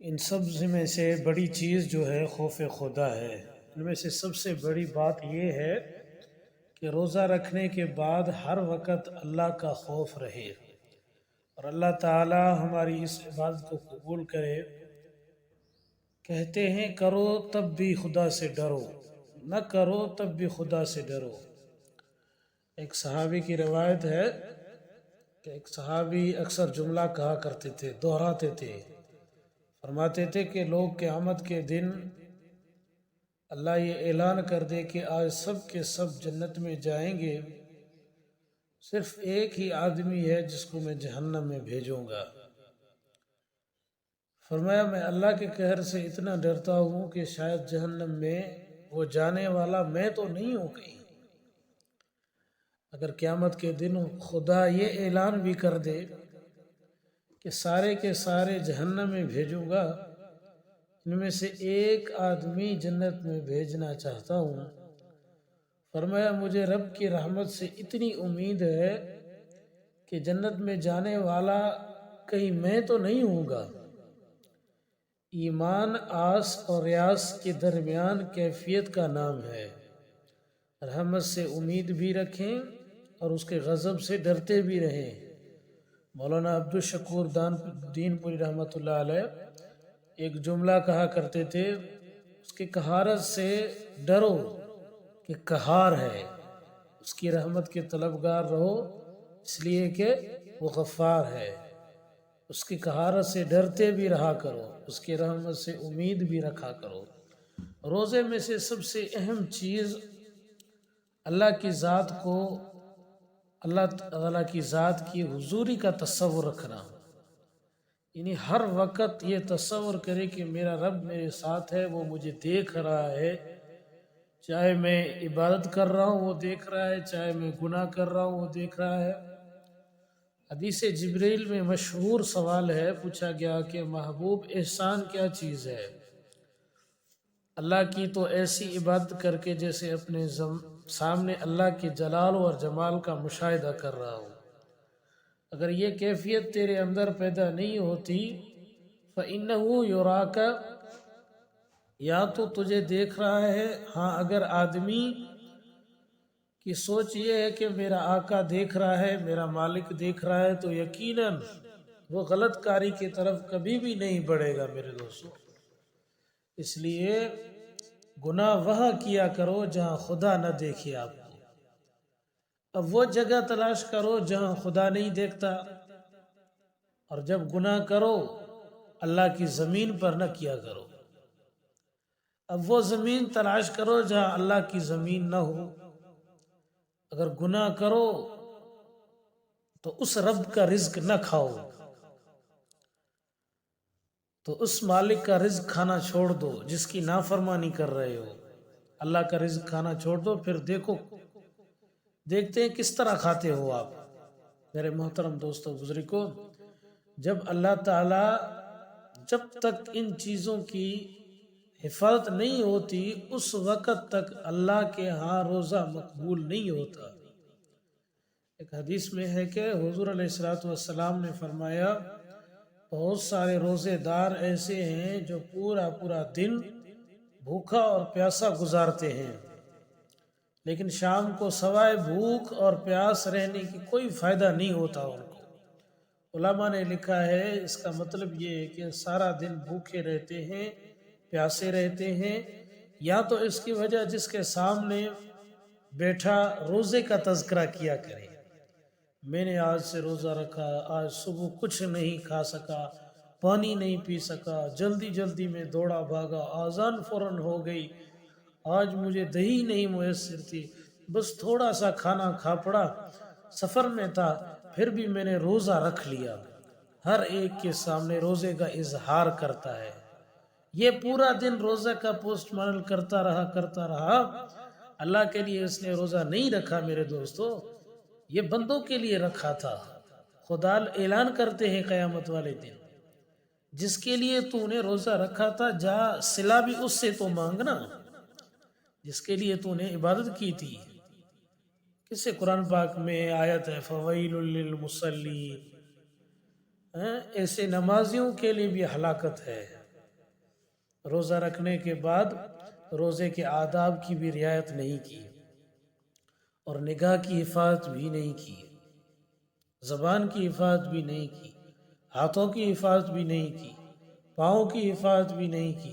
ان سب میں سے بڑی چیز جو ہے خوف خدا ہے۔ ان میں سے سب سے بڑی بات یہ ہے کہ روزہ رکھنے کے بعد ہر وقت اللہ کا خوف رہے اور اللہ تعالی ہماری اس عبادت کو قبول کرے۔ کہتے ہیں کرو تب بھی خدا سے ڈرو، نہ کرو تب بھی خدا سے ڈرو۔ ایک صحابی کی روایت ہے کہ ایک صحابی اکثر جملہ کہا کرتے تھے، دہراتے تھے، فرماتے تھے کہ لوگ قیامت کے دن اللہ یہ اعلان کر دے کہ آج سب کے سب جنت میں جائیں گے، صرف ایک ہی آدمی ہے جس کو میں جہنم میں بھیجوں گا۔ فرمایا میں اللہ کے قہر سے اتنا ڈرتا ہوں کہ شاید جہنم میں وہ جانے والا میں تو نہیں ہوں کہیں۔ اگر قیامت کے دن خدا یہ اعلان بھی کر دے کہ سارے کے سارے جہنم میں بھیجوں گا، ان میں سے ایک آدمی جنت میں بھیجنا چاہتا ہوں۔ فرمایا مجھے رب کی رحمت سے اتنی امید ہے کہ جنت میں جانے والا کہیں میں تو نہیں ہوں گا۔ ایمان آس اور ریاض کے درمیان کیفیت کا نام ہے۔ رحمت سے امید بھی رکھیں اور اس کے غضب سے ڈرتے بھی رہیں۔ مولانا عبدالشکور دین پوری رحمۃ اللہ علیہ ایک جملہ کہا کرتے تھے، اس کی قہارت سے ڈرو کہ قہار ہے، اس کی رحمت کے طلبگار رہو اس لیے کہ وہ غفار ہے۔ اس کی قہارت سے ڈرتے بھی رہا کرو، اس کی رحمت سے امید بھی رکھا کرو۔ روزے میں سے سب سے اہم چیز اللہ کی ذات کو، اللہ تعالیٰ کی ذات کی حضوری کا تصور رکھنا، یعنی ہر وقت یہ تصور کرے کہ میرا رب میرے ساتھ ہے، وہ مجھے دیکھ رہا ہے، چاہے میں عبادت کر رہا ہوں وہ دیکھ رہا ہے، چاہے میں گناہ کر رہا ہوں وہ دیکھ رہا ہے۔ حدیث جبریل میں مشہور سوال ہے، پوچھا گیا کہ محبوب احسان کیا چیز ہے؟ اللہ کی تو ایسی عبادت کر کے جیسے اپنے سامنے اللہ کے جلال اور جمال کا مشاہدہ کر رہا ہوں۔ اگر یہ کیفیت تیرے اندر پیدا نہیں ہوتی فَإِنَّهُ يُرَاكَ، یا تو تجھے دیکھ رہا ہے، ہاں اگر آدمی کی سوچ یہ ہے کہ میرا آقا دیکھ رہا ہے، میرا مالک دیکھ رہا ہے، تو یقیناً وہ غلط کاری کی طرف کبھی بھی نہیں بڑھے گا میرے دوستو۔ اس لیے گناہ وہاں کیا کرو جہاں خدا نہ دیکھے آپ کو۔ اب وہ جگہ تلاش کرو جہاں خدا نہیں دیکھتا، اور جب گناہ کرو اللہ کی زمین پر نہ کیا کرو۔ اب وہ زمین تلاش کرو جہاں اللہ کی زمین نہ ہو۔ اگر گناہ کرو تو اس رب کا رزق نہ کھاؤ، تو اس مالک کا رزق کھانا چھوڑ دو جس کی نافرمانی کر رہے ہو۔ اللہ کا رزق کھانا چھوڑ دو، پھر دیکھتے ہیں کس طرح کھاتے ہو آپ۔ میرے محترم دوستو بزرگو، جب اللہ تعالی جب تک ان چیزوں کی حفاظت نہیں ہوتی اس وقت تک اللہ کے ہاں روزہ مقبول نہیں ہوتا۔ ایک حدیث میں ہے کہ حضور علیہ السلام نے فرمایا بہت سارے روزے دار ایسے ہیں جو پورا دن بھوکا اور پیاسا گزارتے ہیں، لیکن شام کو سوائے بھوک اور پیاس رہنے کی کوئی فائدہ نہیں ہوتا ان کو۔ علماء نے لکھا ہے اس کا مطلب یہ ہے کہ سارا دن بھوکے رہتے ہیں، پیاسے رہتے ہیں، یا تو اس کی وجہ جس کے سامنے بیٹھا روزے کا تذکرہ کیا کرے، میں نے آج سے روزہ رکھا، آج صبح کچھ نہیں کھا سکا، پانی نہیں پی سکا، جلدی میں دوڑا بھاگا، آذان فوراً ہو گئی، آج مجھے دہی نہیں میسر تھی، بس تھوڑا سا کھانا کھا پڑا، سفر میں تھا پھر بھی میں نے روزہ رکھ لیا۔ ہر ایک کے سامنے روزے کا اظہار کرتا ہے، یہ پورا دن روزہ کا پوسٹ مارٹم کرتا رہا، اللہ کے لیے اس نے روزہ نہیں رکھا۔ میرے دوستو، یہ بندوں کے لیے رکھا تھا۔ خدا اعلان کرتے ہیں قیامت والے دن، جس کے لیے تو نے روزہ رکھا تھا جا صلہ بھی اس سے تو مانگنا جس کے لیے تو نے عبادت کی تھی۔ کسے قرآن پاک میں آیت ہے فویل للمصلین، ایسے نمازیوں کے لیے بھی ہلاکت ہے۔ روزہ رکھنے کے بعد روزے کے آداب کی بھی رعایت نہیں کی، اور نگاہ کی حفاظت بھی نہیں کی، زبان کی حفاظت بھی نہیں کی، ہاتھوں کی حفاظت بھی نہیں کی، پاؤں کی حفاظت بھی نہیں کی،